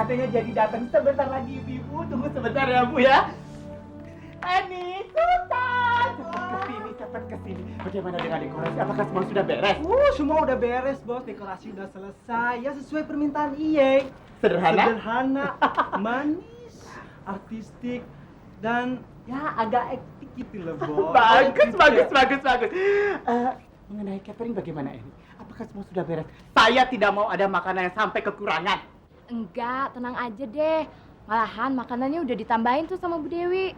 pengantenya jadi datang sebentar lagi, Ibu. Tunggu sebentar ya, Bu ya. Ani, Sultan, cepat kesini. Bagaimana dengan dekorasi? Apakah semua sudah beres? Semua udah beres, Bos. Dekorasi udah selesai. Ya sesuai permintaan Iye. Sederhana, manis, artistik, dan ya agak etik gitu loh, Bos. bagus. Mengenai catering bagaimana ini? Apakah semua sudah beres? Saya tidak mau ada makanan yang sampai kekurangan. Enggak, tenang aja deh. Malahan makanannya udah ditambahin tuh sama Bu Dewi.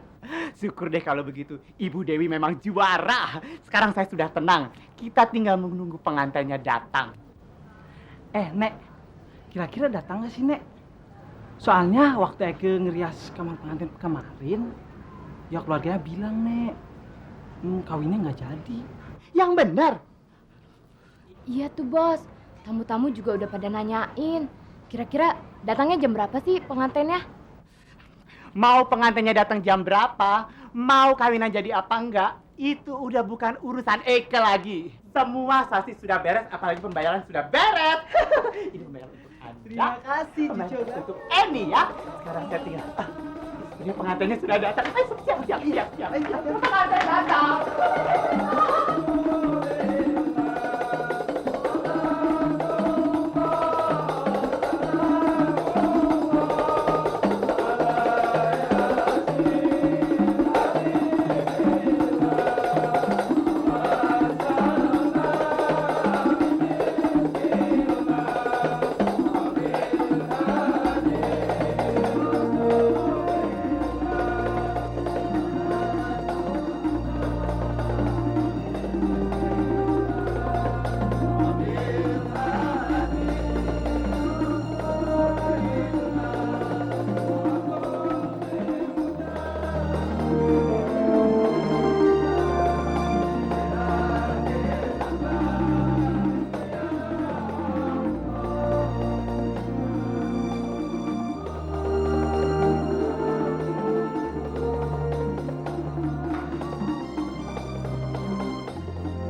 Syukur deh kalau begitu. Ibu Dewi memang juara. Sekarang saya sudah tenang. Kita tinggal menunggu pengantinnya datang. Nek, kira-kira datang nggak sih, Nek? Soalnya waktu Eke ngerias kamar pengantin kemarin, ya keluarganya bilang, Nek, kawinnya nggak jadi. Yang benar. Iya tuh, Bos. Tamu-tamu juga udah pada nanyain. Kira-kira datangnya jam berapa sih pengantinnya? Mau pengantinnya datang jam berapa, mau kawinan jadi apa enggak, itu udah bukan urusan Eke lagi. Semua saksi sudah beres, apalagi pembayaran sudah beres. Ini pembayaran untuk Anda. Terima kasih, Cucu. Untuk Eni ya. Sekarang saya tinggal. Ini pengantinnya sudah datang. Ayo, siap. Pengantin datang.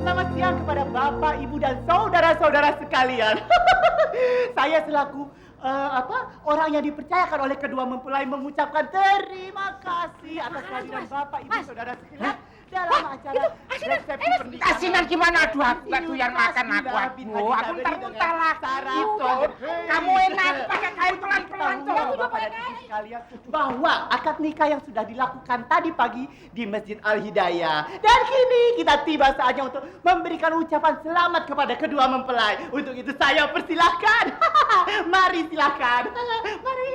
Selamat siang kepada Bapak, Ibu, dan saudara-saudara sekalian. Saya selaku orang yang dipercayakan oleh kedua mempelai mengucapkan terima kasih atas kehadiran Bapak, Ibu, saudara sekalian dalam acara resepsi pernikahan. Asinan gimana? Aduh, yang makan aku muntah lah. Itu, kamu enak pakai kain pelan-pelan Sekalian bahwa akad nikah yang sudah dilakukan tadi pagi di Masjid Al-Hidayah. Dan kini kita tiba saatnya untuk memberikan ucapan selamat kepada kedua mempelai. Untuk itu saya persilahkan. Mari silakan. Mari.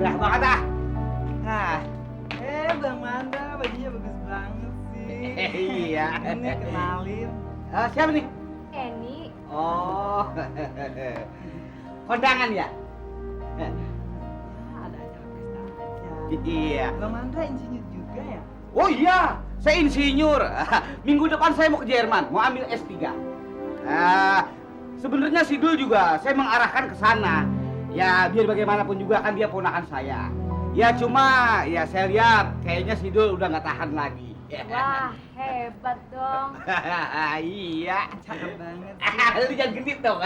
Gerah banget ah. Nah, Bang Manda, bajunya bagus banget sih. iya. Ini kenalin. Siapa nih? Eni. Oh, kondangan ya? Ada acara pesta aja. Iya. Bang Manda insinyur juga ya? Oh iya, saya insinyur. Minggu depan saya mau ke Jerman, mau ambil S3. Sebenarnya Sidul juga saya mengarahkan ke sana. Ya biar bagaimanapun juga kan dia ponakan saya. Ya cuma ya saya lihat kayaknya Sidul udah nggak tahan lagi. Wah, hebat dong. Iya. Cakep banget. Lu jangan genit dong.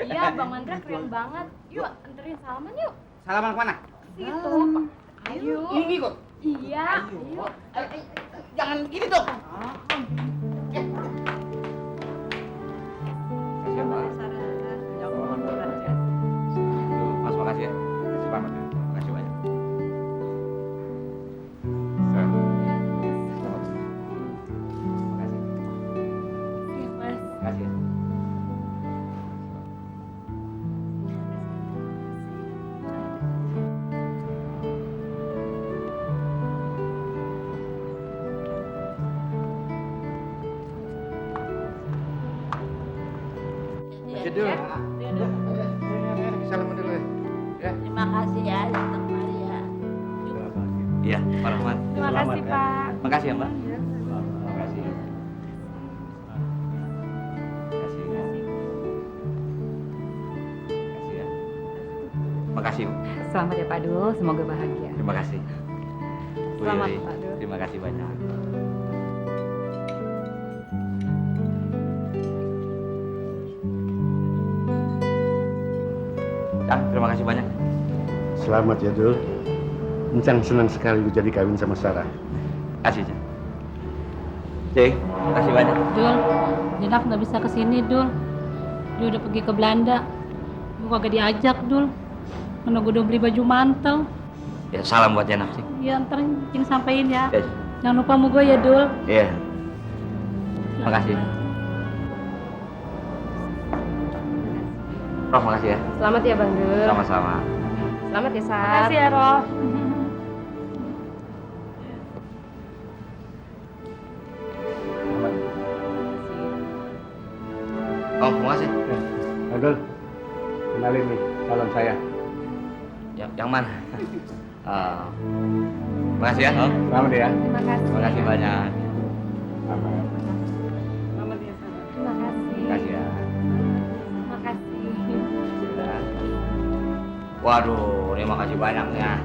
Iya, Bang Mandra keren banget. Yuk, anterin salaman yuk. Salaman kemana? Situ. Ayo. Ini kok. Iya. Ayo. Jangan gini dong. Mas makasih ya. Makasih banget ya. Makasih banyak. Iya, Mas. Makasih ya. Sidul. Salam dulu ya. Terima kasih ya, datang kemari ya. Iya, Pak Rahman. Terima kasih, Pak. Makasih ya, Mbak. Makasih. Makasih. Makasih ya. Makasih. Selamat ya Pak Dul, semoga bahagia. Terima kasih. Bu Selamat, Yuli, Pak Dul. terima kasih banyak. terima kasih banyak. Selamat ya, Dul. Encang senang sekali lu jadi kawin sama Sarah. Kasih, Cik. Cik, kasih banyak. Dul, Jenak nggak bisa kesini, Dul. Dia udah pergi ke Belanda. Gue kagak diajak, Dul. Mana gue udah beli baju mantel. Ya, salam buat Jenak, Cik. Ya, ntar Cing sampein ya. Ya, Cik. Jangan lupa sama gue ya, Dul. Iya. Makasih. Roh, makasih ya. Selamat ya Bang Dul. Sama-sama. Selamat ya Sar. Makasih ya, Roh. Oh, makasih. Dul, kenalin nih, calon saya. Yang mana? Makasih ya, Om. Selamat ya. Terima kasih. Makasih banyak. Selamat. Terima kasih. Makasih ya. Terima kasih. Waduh, ini makasih banyak ya.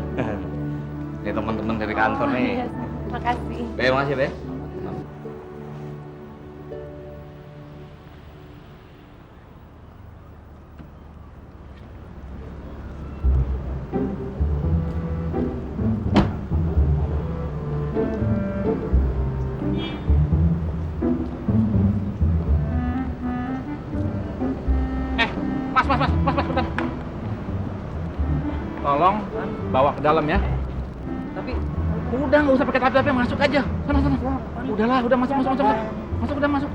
Ini teman-teman dari kantor nih. Terima kasih. Be, makasih, Be. Mas, bentar. Tolong bawa ke dalam ya. Tapi Udah nggak usah pakai tapi masuk aja. Sana. Udahlah, udah masuk. Masuk udah masuk.